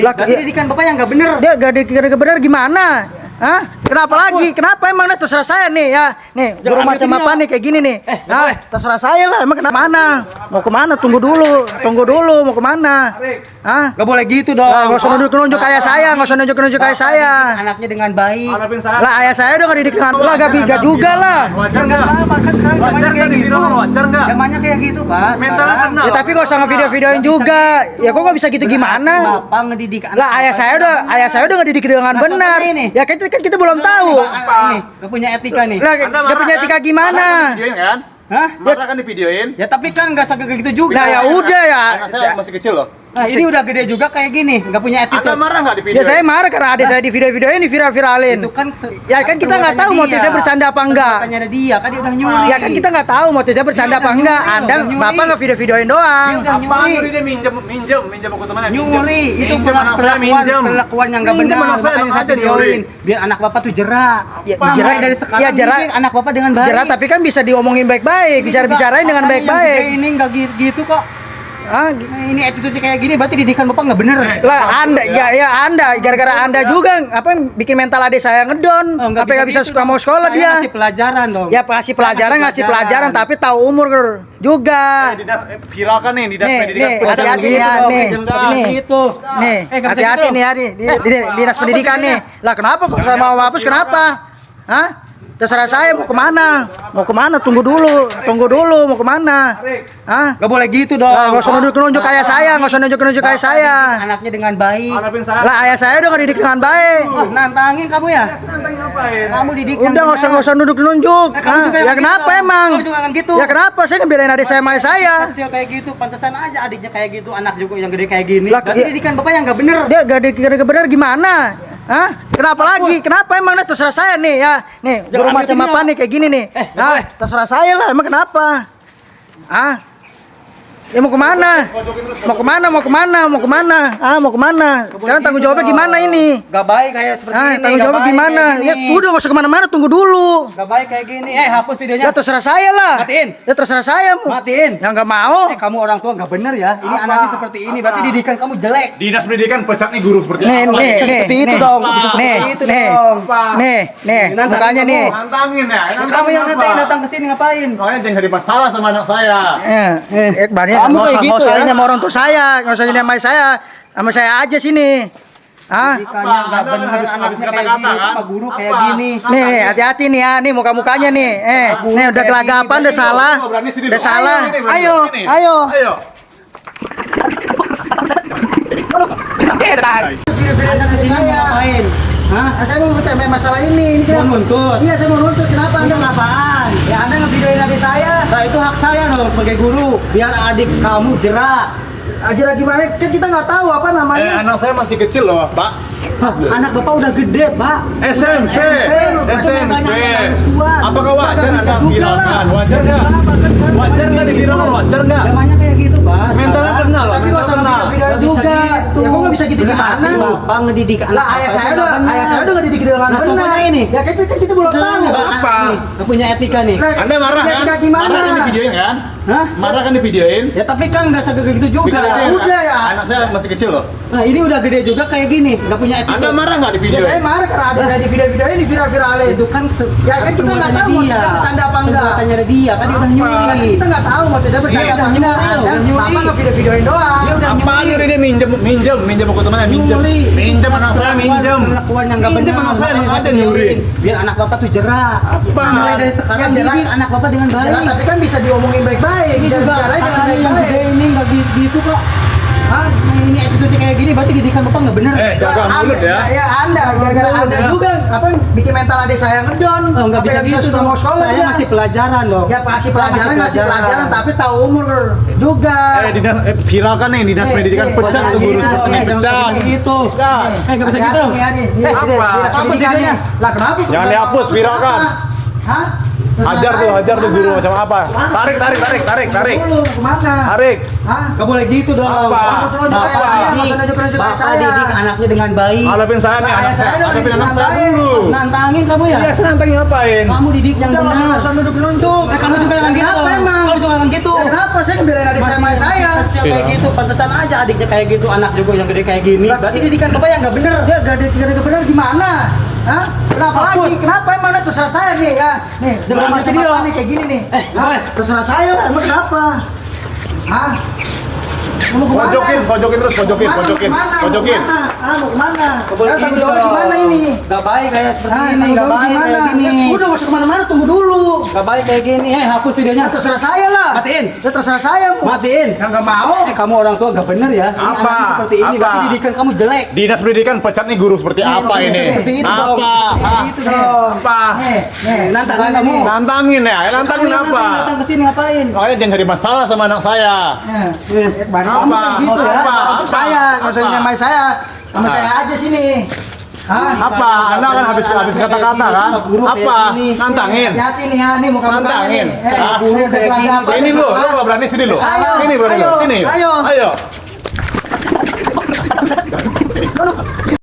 Lah, pendidikan bapak yang nggak bener. Dia gak benar gimana? Hah? Kenapa lagi? Kenapa emang? Nah, terserah saya nih ya. Nih, guru macam apa nih kayak gini nih? Nah, terserah saya lah. Emang kemana? Mau kemana? Tunggu dulu. Mau kemana? Hah? Gak boleh gitu dong. Nggak usah nunjuk kayak saya. Nggak usah nunjuk kayak saya. Anaknya dengan baik. Lah, ayah saya udah ngedidik dengan lah, gak juga lah. Wajar nggak apa kan sekarang zamannya kayak gitu. Wajar nggak? Zamannya kayak gitu pak. Mentalnya kena. Ya tapi gak usah ngevideo-videoin juga. Ya kok nggak bisa gitu gimana? Bapak ngedidik anak. Lah, ayah saya udah ngedidik dengan Nah, benar. contohnya ini. Ya kan kita belum tahu. Ini gak punya etika nih. Lah, gak punya etika gimana? Videoin kan? Hah? Marah kan di videoin? Ya tapi kan nggak segede gitu juga. Nah, ya udah ya. Anak saya masih kecil loh. Nah, ini udah gede juga kayak gini, nggak punya Anda attitude. marah nggak di video? Ya saya marah karena adik saya di video-video ini viral-viralin. Itu kan Ya kan kita nggak tahu motifnya bercanda apa enggak. Tanya ada dia, kan dia udah nyuri. Ya kan kita nggak tahu motifnya bercanda apa enggak. Anda bapak nggak video-videoin doang. Dia udah Apa nyuri. nyuri dia minjem aku temannya Nyuri, itu minjem anak saya minjem. perlakuan yang nggak Minjem benar. anak saya Makanya emang saya aja nyuri. videoin. Biar anak bapak tuh jerak. Ya, Mulai jerak. dari sekarang Ya, jerak. didik anak bapak dengan baik. Jerak tapi kan bisa diomongin baik-baik, bicarain dengan baik-baik. Ini nggak gitu kok. Ah, Nah, ini attitude kayak gini berarti didikan bapak nggak bener. lah Anda gara-gara Anda juga apa bikin mental adik saya ngedon. Sampai nggak bisa gitu suka mau dong. sekolah Saya dia. ngasih pelajaran dong. Ya ngasih pelajaran tapi tahu umur juga. Viralkan nih di dinas pendidikan. Hati-hati gitu ya dong, nih. jam satu Nih. gitu. Nih, nggak bisa hati-hati gitu nih ya di dinas pendidikan nih. Lah kenapa kok saya mau hapus kenapa? Hah? Terserah saya mau kemana? Tunggu dulu. Mau kemana? Hah? Gak boleh gitu dong. Lah nggak usah nunjuk kayak saya, kayak saya. Anaknya dengan baik. Harapin saya. Lah ayah saya udah ngedidik dengan baik. Oh, nantangin kamu ya? Nanti ngapain? Kamu didik yang Udah benar. nggak usah nunjuk. Kamu juga Ya yang kenapa gitu. emang? Kamu juga kan gitu. Ya kenapa saya ngebelain adik saya sama ayah saya? Kecil kayak gitu, pantesan aja adiknya kayak gitu, anak juga yang gede kayak gini. Lah, Berarti ya- didikan bapak yang nggak bener. Dia gak benar gimana? Hah? Kenapa lagi? Kenapa emang? Nah, terserah saya nih ya. Nih, guru Jangan macam ambil apa video. nih kayak gini nih? Nah, terserah saya lah. Emang kenapa? Ah? Ya mau kemana? Mau kemana? Mau kemana? Sekarang tanggung jawabnya gimana ini? Gak baik kayak seperti Ah, ini. tanggung nggak jawabnya baik gimana? kayak Ya gini. udah nggak usah kemana-mana, tunggu dulu. Gak baik kayak gini. Hapus videonya. Ya terserah saya lah. Matiin. Ya terserah saya. Matiin. Yang nggak mau. Kamu orang tua nggak bener ya. Ini anaknya seperti ini. Berarti didikan kamu jelek. Dinas pendidikan pecat nih guru seperti Nih, apa? nih, seperti nih, itu nih. dong. Nih, Seperti itu nih. dong. Nih, Nantangin mukanya kamu. nih. Nantangin ya. Kamu yang nanti datang ke sini ngapain? Makanya jangan jadi masalah sama anak saya. Banyak Kamu nggak kayak usah gitu nggak usah ya? ini sama orang tua saya, nggak usah ini sama saya aja sini. Ah, Didikannya nggak Anda bener. habis Anaknya kayak kata-kata, gini kan? sama guru kayak Apa? gini. nih hati-hati nih ya, nih muka-mukanya nih. Nih udah kayak gelagapan, gini, udah salah, Berani sini udah dong. salah. Sini, berani. Ayo, Sini. ayo. Ayo. Anda ke sini mau ngapain? Hah? Saya mau bertanya masalah ini Mau nuntut? Iya, saya mau nuntut. Kenapa Anda apaan? Ya Anda ngevideoin adik saya. Nah itu hak saya dong sebagai guru. Biar adik kamu jerak. Ajar gimana? Kan kita nggak tahu apa namanya. Anak saya masih kecil loh, Pak. Anak bapak udah gede, Pak. SMP. Apakah wajar Anda viralkan? Wajar nggak? Wajar nggak diviralkan? Wajar nggak? Zamannya kayak gitu, Pak. Mentalnya Sekarang. kena loh. Tapi nggak usah mental kena. video Nggak bisa juga. gitu. Ya kok nggak bisa gitu Berarti gimana? Bapak ngedidik anak Lah ayah saya udah ngedidik dengan Nah, benar. contohnya ini. Ya kan kita belum tahu. Apa? Gak punya etika nih. Lah, Anda marah ya, kan? tidak gimana? Marah kan di videoin kan? Hah? Marah kan di videoin? Ya tapi kan nggak segede gitu juga. Videoin. udah ya. Anak saya masih kecil loh. Nah ini udah gede juga kayak gini, nggak punya etika. Anda marah nggak di Ya videoin? saya marah karena ada saya di video-video ini viral-viralin. Itu kan Ya kan kita nggak tahu motifnya bercanda apa enggak. Perbuatannya dia, kan dia udah nyuri. Kita nggak tahu motifnya bercanda Iya, apa udah enggak. nyuri, Dan udah nyuri. bapak ngevideo-videoin doang. Dia udah Apa nyuri. nyuri dia minjem aku temannya minjem. Nyuri. Minjem anak saya minjem. Perlakuan yang nggak benar. Minjem anak saya Makanya emang aja videoin. nyuri. Biar anak bapak tuh jerak. Apa? Mulai dari sekarang Yang jerak. didik anak bapak dengan baik. Ya, tapi kan bisa diomongin baik-baik. Ini Bisa juga bicarain dengan kakaknya yang baik-baik. gede ini nggak gitu kok. Hah? Nah, ini attitude kayak gini berarti didikan bapak nggak bener. Jaga mulut ya. Ya Anda, gara-gara Anda juga apa bikin mental adik saya ngedon. Oh, nggak bisa Sampai gitu suka dong. mau sekolah Saya dia. ngasih pelajaran dong. Ya ngasih Saya pelajaran tapi tahu umur juga. Dinas viralkan nih dinas pendidikan pecat tuh guru Jangan seperti ini pecat. gitu. Pecat. Nggak bisa gitu. Apa? Apa? Hapus videonya? Lah kenapa? Jangan dihapus, viralkan. Hah? hajar tuh guru macam apa? Tarik. Dulu kemana? Tarik. Hah? Gak boleh gitu dong. Apa? Bapak didik anaknya dengan baik. Hadapin saya nih, anak saya. Hadapin anak saya dulu. Nantangin kamu ya? Iya, saya nantangin ngapain? Kamu didik yang Udah benar. usah nunduk-nunduk. Kamu juga jangan gitu. Kenapa emang? Kamu juga jangan gitu. Ya, kenapa saya ngebelain adik sama saya? Kecil kayak gitu, pantesan aja adiknya kayak gitu, anak juga yang gede kayak gini. Berarti didikan bapak yang nggak bener. Dia gak benar gimana? Hah? Kenapa Hapus. lagi? Kenapa emang nah, terserah saya nih ya? Nih, Jangan macam gitu dia. apa nih kayak gini nih? boleh. Terserah saya lah, emang kenapa? Hah? Mau kemana? Pojokin terus, pojokin. Mau kemana? Gak boleh Ya, tanggung gitu jawabnya dong. gimana ini? Gak baik kayak seperti Hah, ini, tanggung gak jawabnya baik kayak gini. Ya, udah gak usah kemana-mana, tunggu dulu. Gak baik kayak gini. Hapus videonya. Ya, terserah saya lah. Matiin. Ya terserah saya. Matiin. Yang gak mau. Kamu orang tua gak bener ya. Ini Apa? anaknya seperti ini, Apa? berarti didikan kamu jelek. Dinas pendidikan pecat nih guru seperti apa Nih, ini? seperti itu dong. Apa? Seperti itu dong. Apa? Nih, Nantangin gimana kamu. nih? Nantangin ya, nantangin Kamu apa? datang ke sini ngapain? Makanya jangan cari masalah sama anak saya. Kamu Apa? gitu ya? Apa? Untuk saya, nggak usah Apa? nyamai saya, sama saya aja sini. Hah? Apa? Anda kan habis kata-kata kan? Apa? Nantangin. Hati-hati nih ya, nih muka Nantangin. saya Guru kayak gini. Sini lu kalau berani sini lu. Ayo. Sini berani lu. Ayo. Sini. Ayo. Ayo.